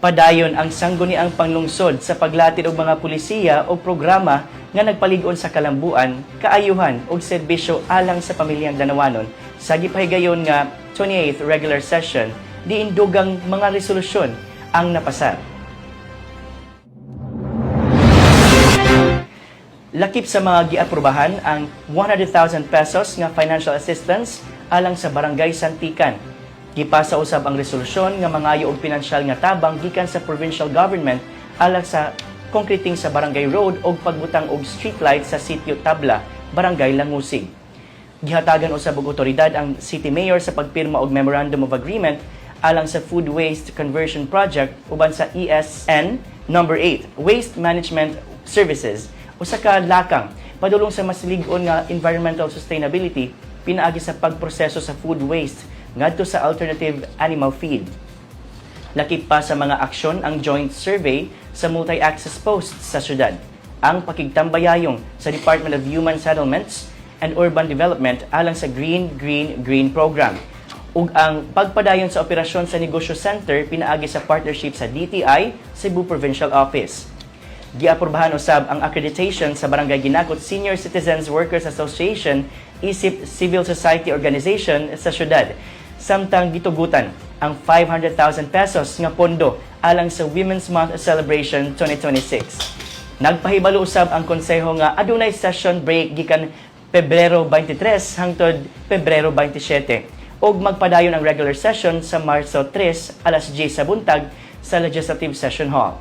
Padayon ang sangguniang panglungsod sa paglatid og mga pulisiya o programa nga nagpalig-on sa kalambuan, kaayuhan ug serbisyo alang sa pamilyang Danawanon sa gipahigayon nga 28th regular session diin dugang mga resolusyon ang napasar. Lakip sa mga giaprubahan ang 100,000 pesos nga financial assistance alang sa Barangay Santikan. Gipasa usab ang resolusyon nga mangayo og pinansyal nga tabang gikan sa provincial government alang sa concreting sa Barangay Road og pagbutang og streetlight sa Sitio Tabla, Barangay Langusig. Gihatagan usab og otoridad ang City Mayor sa pagpirma og Memorandum of Agreement alang sa Food Waste Conversion Project uban sa ESN number 8, Waste Management Services, usa ka lakang padulong sa mas lig-on nga environmental sustainability pinaagi sa pagproseso sa food waste ngadto sa alternative animal feed. Lakip pa sa mga aksyon ang joint survey sa multi-access posts sa syudad, ang pakigtambayayong sa Department of Human Settlements and Urban Development alang sa Green program, ug ang pagpadayon sa operasyon sa negosyo center pinaagi sa partnership sa DTI Cebu Provincial Office. Giaprubahan usab ang accreditation sa Barangay Ginakot Senior Citizens Workers Association isip Civil Society Organization sa syudad, samtang gitugutan ang 500,000 pesos nga pondo alang sa Women's Month Celebration 2026. Nagpahibalo usab ang konseho nga adunay session break gikan Pebrero 23 hangtod Pebrero 27 ug magpadayon ang regular session sa Marso 3 alas 10 sa buntag sa Legislative Session Hall.